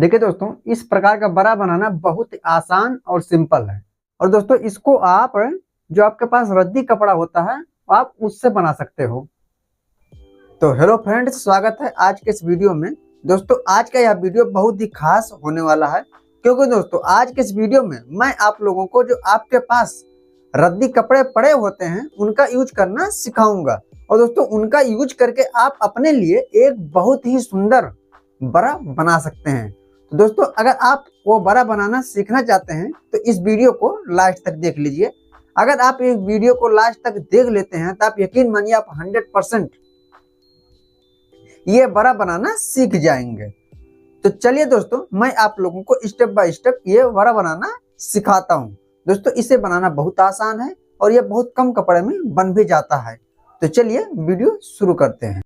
देखिए दोस्तों, इस प्रकार का बरा बनाना बहुत आसान और सिंपल है। और दोस्तों, इसको आप जो आपके पास रद्दी कपड़ा होता है आप उससे बना सकते हो। तो हेलो फ्रेंड्स, स्वागत है आज के इस वीडियो में। दोस्तों, आज का यह वीडियो बहुत ही खास होने वाला है, क्योंकि दोस्तों आज के इस वीडियो में मैं आप लोगों को जो आपके पास रद्दी कपड़े पड़े होते हैं उनका यूज करना सिखाऊंगा। और दोस्तों, उनका यूज करके आप अपने लिए एक बहुत ही सुंदर बरा बना सकते हैं। तो दोस्तों, अगर आप वो बरा बनाना सीखना चाहते हैं तो इस वीडियो को लास्ट तक देख लीजिए। अगर आप इस वीडियो को लास्ट तक देख लेते हैं तो आप यकीन मानिए आप 100% ये बरा बनाना सीख जाएंगे। तो चलिए दोस्तों, मैं आप लोगों को स्टेप बाय स्टेप ये बरा बनाना सिखाता हूँ। दोस्तों, इसे बनाना बहुत आसान है और ये बहुत कम कपड़े में बन भी जाता है। तो चलिए वीडियो शुरू करते हैं।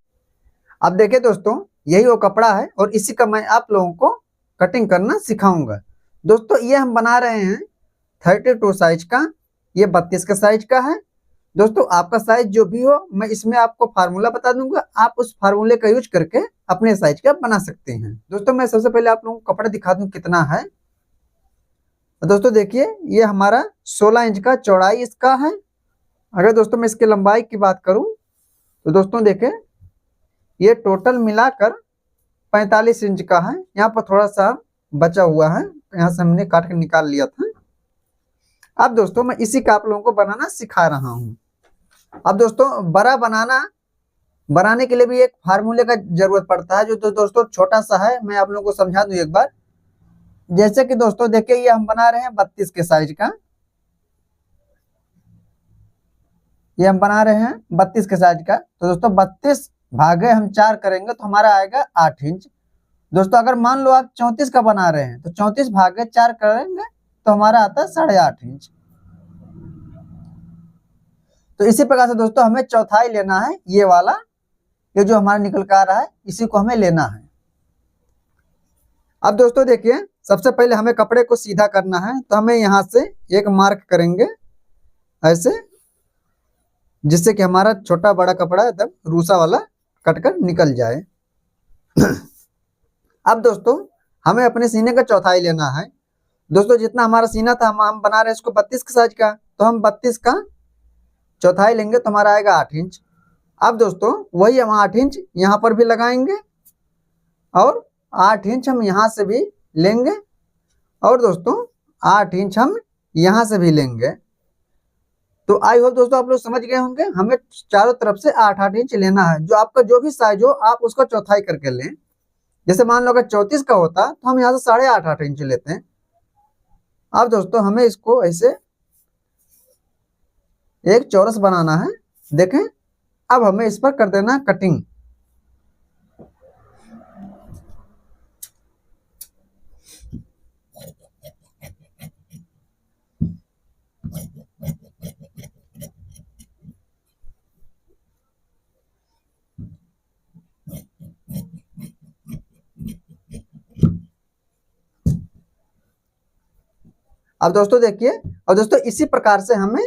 अब देखिए दोस्तों, यही वो कपड़ा है और इसी का मैं आप लोगों को कटिंग करना सिखाऊंगा। दोस्तों, ये हम बना रहे हैं 32 साइज का, ये 32 का साइज का है। दोस्तों, आपका साइज जो भी हो, मैं इसमें आपको फार्मूला बता दूंगा, आप उस फार्मूले का यूज करके अपने साइज का बना सकते हैं। दोस्तों, मैं सबसे पहले आप लोगों को कपड़ा दिखा दूं कितना है। दोस्तों देखिए, ये हमारा 16 इंच का चौड़ाई इसका है। अगर दोस्तों मैं इसकी लंबाई की बात करूं तो दोस्तों देखें, ये टोटल मिलाकर 45 इंच का है। यहाँ पर थोड़ा सा बचा हुआ है, यहाँ से हमने काट के निकाल लिया था। अब दोस्तों मैं इसी का आप लोगों को बनाना सिखा रहा हूँ। अब दोस्तों, बरा बनाने के लिए भी एक फार्मूले का जरूरत पड़ता है, जो दोस्तों छोटा सा है। मैं आप लोगों को समझा दूं एक बार। जैसे कि दोस्तों देखिए, ये हम बना रहे हैं 32 के साइज का, ये हम बना रहे हैं 32 के साइज का। तो दोस्तों 32 भागे हम 4 करेंगे तो हमारा आएगा 8 इंच। दोस्तों, अगर मान लो आप 34 का बना रहे हैं तो 34 भागे 4 करेंगे तो हमारा आता है 8.5 इंच। तो इसी प्रकार से दोस्तों हमें चौथाई लेना है, ये वाला, ये जो हमारा निकल कर आ रहा है इसी को हमें लेना है। अब दोस्तों देखिए, सबसे पहले हमें कपड़े को सीधा करना है, तो हमें यहाँ से एक मार्क करेंगे ऐसे, जिससे कि हमारा छोटा बड़ा कपड़ा एकदम रूसा वाला कटकर निकल जाए। अब दोस्तों हमें अपने सीने का चौथाई लेना है। दोस्तों, जितना हमारा सीना था हम बना रहे हैं इसको 32 के साइज का, तो हम 32 का चौथाई लेंगे तो हमारा आएगा 8 इंच। अब दोस्तों वही हम 8 इंच यहाँ पर भी लगाएंगे और 8 इंच हम यहाँ से भी लेंगे, और दोस्तों 8 इंच हम यहाँ से भी लेंगे। तो आई होप दोस्तों आप लोग समझ गए होंगे, हमें चारों तरफ से 8-8 इंच लेना है। जो आपका जो भी साइज हो आप उसका चौथाई करके लें। जैसे मान लो अगर 34 का होता तो हम यहाँ से 8.5 इंच लेते हैं। अब दोस्तों हमें इसको ऐसे एक चौरस बनाना है। देखें, अब हमें इस पर कर देना कटिंग। अब दोस्तों देखिए, और दोस्तों इसी प्रकार से हमें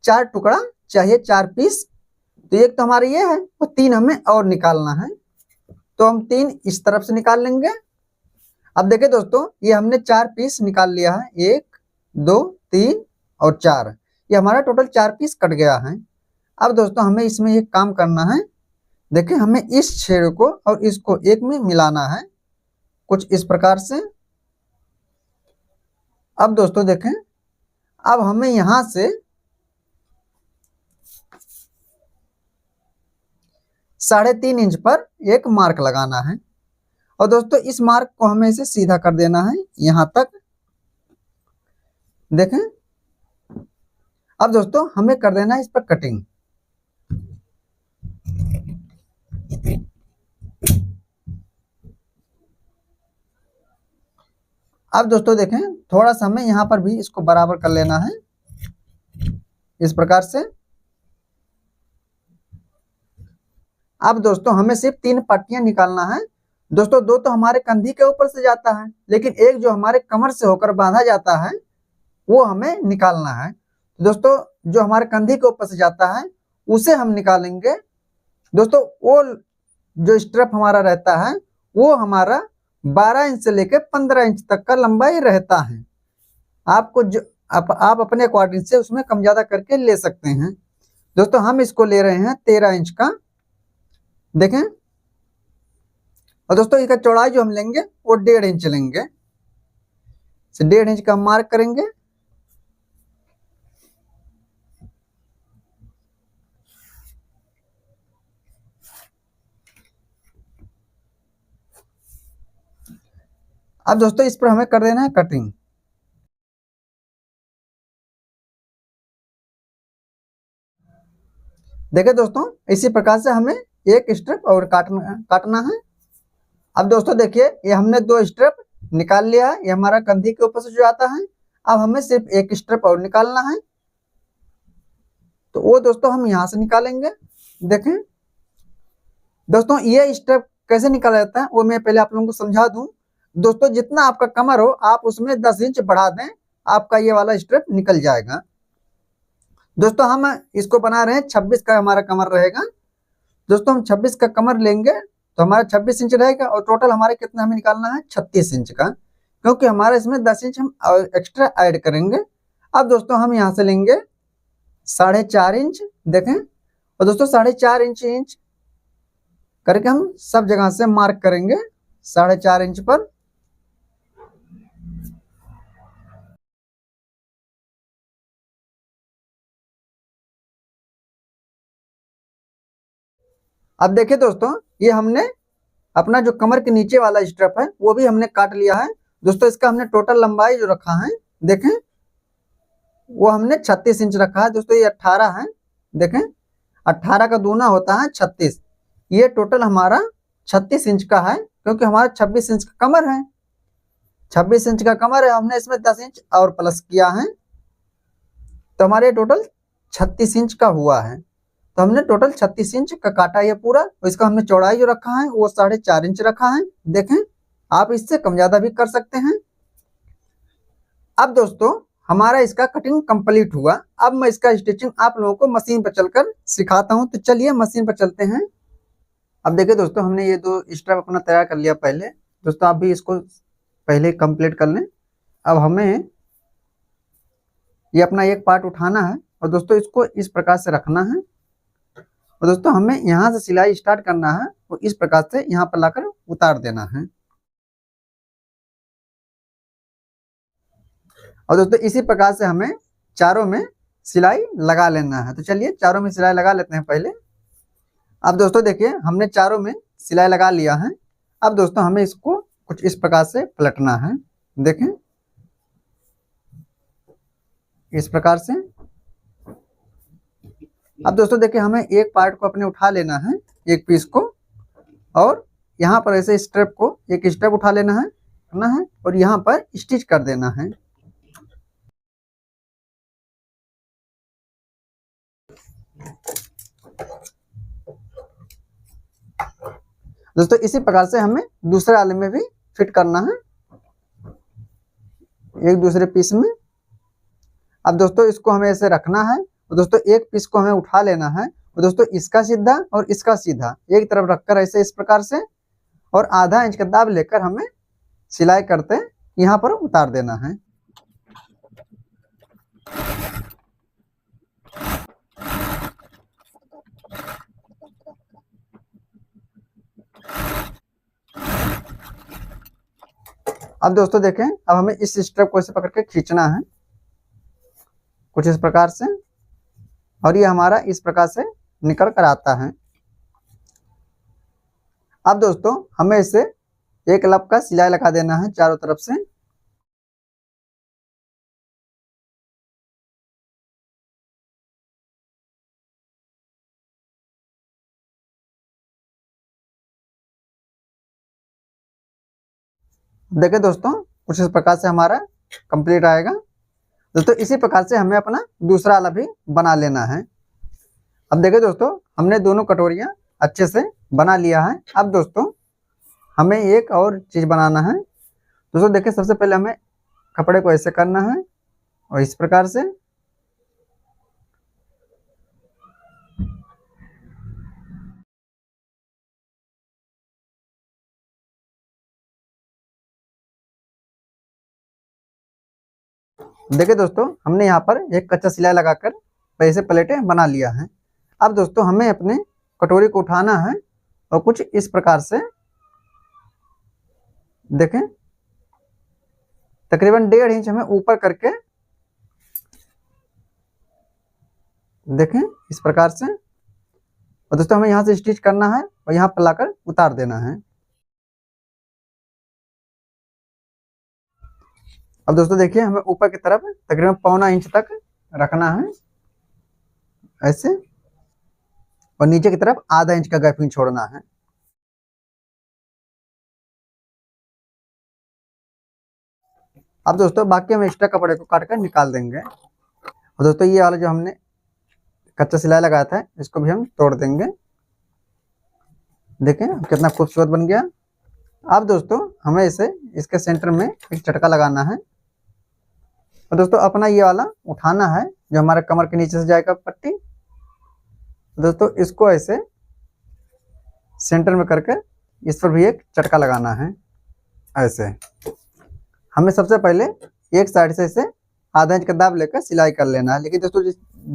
4 टुकड़ा चाहिए, 4 पीस। तो एक तो हमारे ये है और 3 हमें और निकालना है, तो हम 3 इस तरफ से निकाल लेंगे। अब देखिए दोस्तों, ये हमने 4 पीस निकाल लिया है, 1 2 3 और 4, ये हमारा टोटल 4 पीस कट गया है। अब दोस्तों हमें इसमें एक काम करना है। देखिए, हमें इस छेद को और इसको एक में मिलाना है, कुछ इस प्रकार से। अब दोस्तों देखें, अब हमें यहां से 3.5 इंच पर एक मार्क लगाना है, और दोस्तों इस मार्क को हमें इसे सीधा कर देना है यहां तक। देखें, अब दोस्तों हमें कर देना है इस पर कटिंग। अब दोस्तों देखें, थोड़ा सा हमें यहाँ पर भी इसको बराबर कर लेना है इस प्रकार से। अब दोस्तों हमें सिर्फ 3 पट्टियां निकालना है। दोस्तों 2 तो हमारे कंधी के ऊपर से जाता है, लेकिन एक जो हमारे कमर से होकर बांधा जाता है वो हमें निकालना है। दोस्तों जो हमारे कंधी के ऊपर से जाता है उसे हम निकालेंगे। दोस्तों वो जो स्ट्रप हमारा रहता है वो हमारा 12 इंच से लेकर 15 इंच तक का लंबाई रहता है। आपको जो आप अपने अकॉर्डिंग से उसमें कम ज्यादा करके ले सकते हैं। दोस्तों हम इसको ले रहे हैं 13 इंच का, देखें। और दोस्तों इसका चौड़ाई जो हम लेंगे वो 1.5 इंच लेंगे, 1.5 इंच का मार्क करेंगे। अब दोस्तों इस पर हमें कर देना है कटिंग। देखिए दोस्तों इसी प्रकार से हमें एक स्ट्रिप और काटना है। अब दोस्तों देखिए ये हमने 2 स्ट्रिप निकाल लिया है, ये हमारा कंधी के ऊपर से जो आता है। अब हमें सिर्फ एक स्ट्रिप और निकालना है, तो वो दोस्तों हम यहाँ से निकालेंगे। देखें दोस्तों ये स्ट्रिप कैसे निकाला जाता है वो मैं पहले आप लोगों को समझा दूं। दोस्तों जितना आपका कमर हो आप उसमें 10 इंच बढ़ा दें, आपका ये वाला स्ट्रिप निकल जाएगा। दोस्तों हम इसको बना रहे हैं 26 का हमारा कमर रहेगा। दोस्तों हम 26 का कमर लेंगे तो हमारा 26 इंच रहेगा, और टोटल हमारे कितना हमें निकालना है 36 इंच का, क्योंकि हमारे इसमें 10 इंच हम एक्स्ट्रा ऐड करेंगे। अब दोस्तों हम यहाँ से लेंगे 4.5 इंच, देखें। और दोस्तों 4.5 इंच करके हम सब जगह से मार्क करेंगे 4.5 इंच पर। अब देखिए दोस्तों ये हमने अपना जो कमर के नीचे वाला स्ट्रिप है वो भी हमने काट लिया है। दोस्तों इसका हमने टोटल लंबाई जो रखा है, देखें, वो हमने 36 इंच रखा है। दोस्तों ये 18 है, देखें, 18 का दूना होता है 36। ये टोटल हमारा 36 इंच का है, क्योंकि हमारा 26 इंच का कमर है। 26 इंच का कमर है, हमने इसमें 10 इंच और प्लस किया है, तो हमारे टोटल 36 इंच का हुआ है। तो हमने टोटल 36 इंच का काटा ये पूरा, और इसका हमने चौड़ाई जो रखा है वो 4.5 इंच रखा है। देखें आप इससे कम ज्यादा भी कर सकते हैं। अब दोस्तों हमारा इसका कटिंग कंप्लीट हुआ। अब मैं इसका स्टिचिंग आप लोगों को मशीन पर चलकर सिखाता हूं, तो चलिए मशीन पर चलते हैं। अब देखिए दोस्तों हमने ये 2 स्ट्रिप अपना तैयार कर लिया पहले। दोस्तों आप भी इसको पहले कंप्लीट कर लें। अब हमें ये अपना एक पार्ट उठाना है, और दोस्तों इसको इस प्रकार से रखना है। और दोस्तों हमें यहाँ से सिलाई स्टार्ट करना है, और इस प्रकार से यहाँ पर लाकर उतार देना है। और दोस्तों इसी प्रकार से हमें चारों में सिलाई लगा लेना है। तो चलिए चारों में सिलाई लगा लेते हैं पहले। अब दोस्तों देखिए हमने चारों में सिलाई लगा लिया है। अब दोस्तों हमें इसको कुछ इस प्रकार से पलटना है, देखें, इस प्रकार से। अब दोस्तों देखिए हमें एक पार्ट को अपने उठा लेना है, एक पीस को, और यहाँ पर ऐसे स्ट्रिप को एक स्टेप उठा लेना है, और यहाँ पर स्टिच कर देना है। दोस्तों इसी प्रकार से हमें दूसरे वाले में भी फिट करना है, एक दूसरे पीस में। अब दोस्तों इसको हमें ऐसे रखना है, और दोस्तों एक पीस को हमें उठा लेना है, और दोस्तों इसका सीधा और इसका सीधा एक तरफ रखकर ऐसे इस प्रकार से, और आधा इंच का दाब लेकर हमें सिलाई करते यहाँ पर उतार देना है। अब दोस्तों देखें, अब हमें इस स्ट्रिप को ऐसे पकड़ के खींचना है कुछ इस प्रकार से, और ये हमारा इस प्रकार से निकल कर आता है। अब दोस्तों हमें इसे एक लब का सिलाई लगा देना है चारों तरफ से। देखिए दोस्तों कुछ इस प्रकार से हमारा कंप्लीट आएगा। दोस्तों इसी प्रकार से हमें अपना दूसरा वाला भी बना लेना है। अब देखिए दोस्तों हमने दोनों कटोरियां अच्छे से बना लिया है। अब दोस्तों हमें एक और चीज बनाना है। दोस्तों देखिए सबसे पहले हमें कपड़े को ऐसे करना है, और इस प्रकार से। देखिए दोस्तों, हमने यहाँ पर एक कच्चा सिलाई लगाकर ऐसे प्लेटें बना लिया है। अब दोस्तों हमें अपने कटोरी को उठाना है और कुछ इस प्रकार से देखें, तकरीबन 1.5 इंच हमें ऊपर करके देखें इस प्रकार से। और दोस्तों हमें यहाँ से स्टिच करना है और यहाँ पर लाकर उतार देना है। अब दोस्तों देखिए, हमें ऊपर की तरफ तकरीबन 1.25 इंच तक रखना है ऐसे, और नीचे की तरफ आधा इंच का गैपिंग छोड़ना है। अब दोस्तों बाकी हम एक्स्ट्रा कपड़े को काट कर निकाल देंगे। और दोस्तों ये वाला जो हमने कच्चा सिलाई लगाया था इसको भी हम तोड़ देंगे। देखें कितना खूबसूरत बन गया। अब दोस्तों हमें इसे इसके सेंटर में एक चटका लगाना है। और दोस्तों अपना ये वाला उठाना है जो हमारे कमर के नीचे से जाएगा पट्टी। दोस्तों इसको ऐसे सेंटर में करके इस पर भी एक चटका लगाना है ऐसे। हमें सबसे पहले एक साइड से इसे आधा इंच का दाब लेकर सिलाई कर लेना है। लेकिन दोस्तों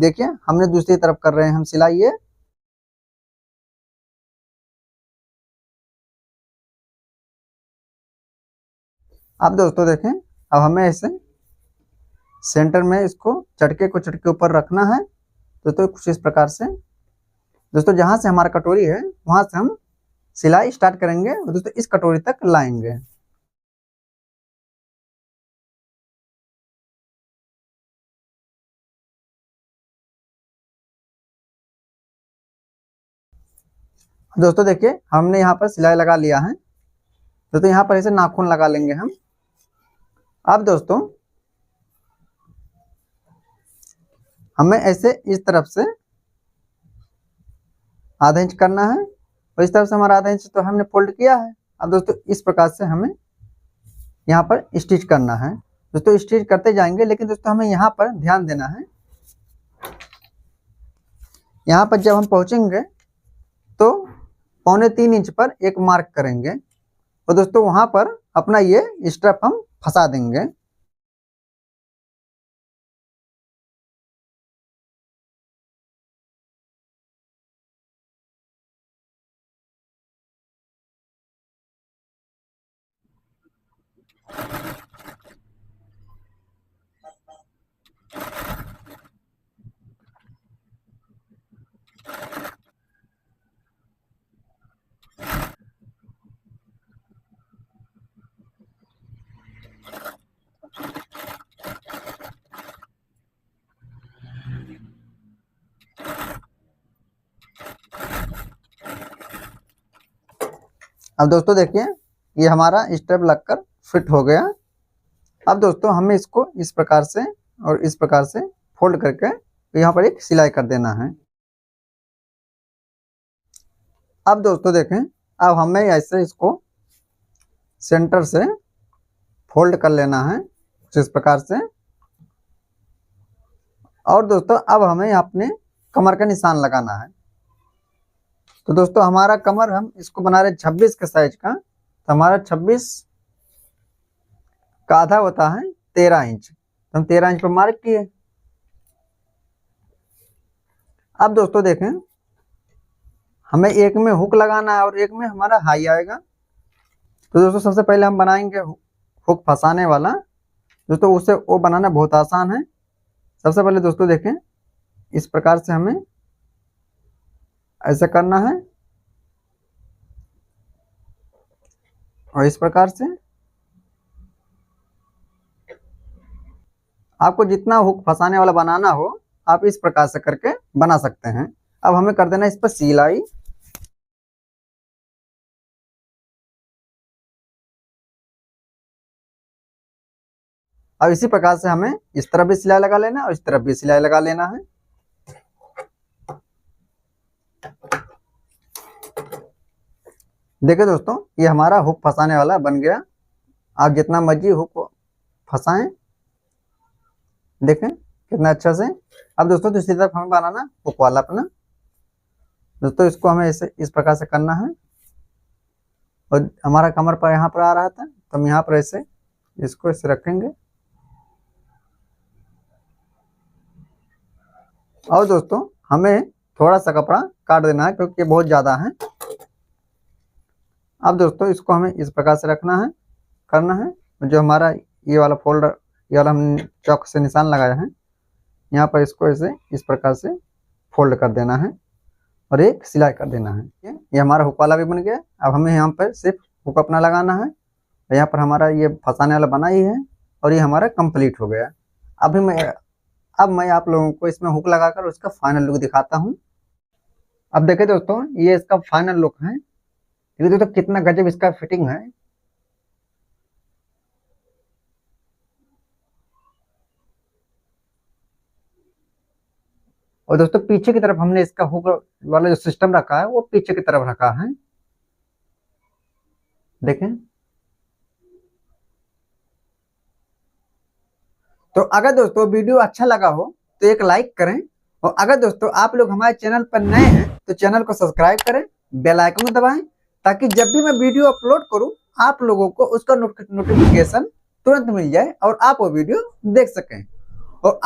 देखिए हमने दूसरी तरफ कर रहे हैं हम सिलाई ये। अब दोस्तों देखें, अब हमें इसे सेंटर में इसको चटके को चटके ऊपर रखना है। दोस्तों कुछ इस प्रकार से। दोस्तों जहां से हमारा कटोरी है वहां से हम सिलाई स्टार्ट करेंगे और दोस्तों इस कटोरी तक लाएंगे। दोस्तों देखिए हमने यहाँ पर सिलाई लगा लिया है। दोस्तों यहाँ पर इसे नाखून लगा लेंगे हम। अब दोस्तों हमें ऐसे इस तरफ से आधा इंच करना है और इस तरफ से हमारा आधा इंच तो हमने फोल्ड किया है। अब दोस्तों इस प्रकार से हमें यहाँ पर स्टिच करना है। दोस्तों स्टिच करते जाएंगे, लेकिन दोस्तों हमें यहाँ पर ध्यान देना है। यहाँ पर जब हम पहुंचेंगे तो 3.25 इंच पर एक मार्क करेंगे और दोस्तों वहां पर अपना ये स्ट्रैप हम फंसा देंगे। अब दोस्तों देखिए ये हमारा स्ट्रैप लगकर फिट हो गया। अब दोस्तों हमें इसको इस प्रकार से और इस प्रकार से फोल्ड करके यहाँ पर एक सिलाई कर देना है। अब दोस्तों देखें, अब हमें ऐसे इसको सेंटर से फोल्ड कर लेना है इस प्रकार से। और दोस्तों अब हमें अपने कमर का निशान लगाना है। तो दोस्तों हमारा कमर हम इसको बना रहे 26 के साइज का, तो हमारा 26 का आधा होता है 13 इंच, तो हम 13 इंच पर मार्क किए। अब दोस्तों देखें हमें एक में हुक लगाना है और एक में हमारा हाई आएगा। तो दोस्तों सबसे पहले हम बनाएंगे हुक फंसाने वाला। दोस्तों उसे वो बनाना बहुत आसान है। सबसे पहले दोस्तों देखें इस प्रकार से हमें ऐसा करना है और इस प्रकार से आपको जितना हुक फंसाने वाला बनाना हो आप इस प्रकार से करके बना सकते हैं। अब हमें कर देना इस पर सिलाई। अब इसी प्रकार से हमें इस तरफ भी सिलाई लगा लेना और इस तरफ भी सिलाई लगा लेना है। देखिए दोस्तों ये हमारा हुक फंसाने वाला बन गया। आप जितना मर्जी हुक फंसाएं, देखें कितना अच्छा से। अब दोस्तों दूसरी तरफ हमें बनाना हुक वाला अपना। दोस्तों इसको हमें इस प्रकार से करना है और हमारा कमर पर यहाँ पर आ रहा था तो हम यहाँ पर ऐसे इसको ऐसे रखेंगे और दोस्तों हमें थोड़ा सा कपड़ा काट देना है क्योंकि ये बहुत ज्यादा है। अब दोस्तों इसको हमें इस प्रकार से रखना है, करना है। जो हमारा ये वाला फोल्डर, ये वाला हम चौक से निशान लगाया है, यहाँ पर इसको ऐसे इस प्रकार से फोल्ड कर देना है और एक सिलाई कर देना है। ये हमारा हुक वाला भी बन गया। अब हमें यहाँ पर सिर्फ हुक अपना लगाना है। यहाँ पर हमारा ये फंसाने वाला बना ही है और ये हमारा कंप्लीट हो गया। अब मैं आप लोगों को इसमें हुक लगाकर उसका फाइनल लुक दिखाता हूँ। अब देखे दोस्तों, ये इसका फाइनल लुक है। ये दोस्तों कितना गजब इसका फिटिंग है। और दोस्तों पीछे की तरफ हमने इसका हुक वाला जो सिस्टम रखा है वो पीछे की तरफ रखा है, देखें। तो अगर दोस्तों वीडियो अच्छा लगा हो तो एक लाइक करें, और अगर दोस्तों आप लोग हमारे चैनल पर नए हैं तो चैनल को सब्सक्राइब करें, बेल आइकन को दबाएं, ताकि जब भी मैं वीडियो अपलोड करूं आप लोगों को उसका नोटिफिकेशन तुरंत मिल जाए और आप वो वीडियो देख सकें। और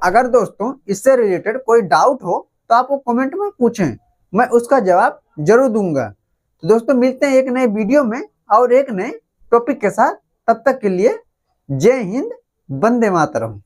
अगर दोस्तों इससे रिलेटेड कोई डाउट हो तो आप वो कमेंट में पूछें, मैं उसका जवाब जरूर दूंगा। तो दोस्तों मिलते हैं एक नए वीडियो में और एक नए टॉपिक के साथ। तब तक के लिए जय हिंद, वंदे मातरम।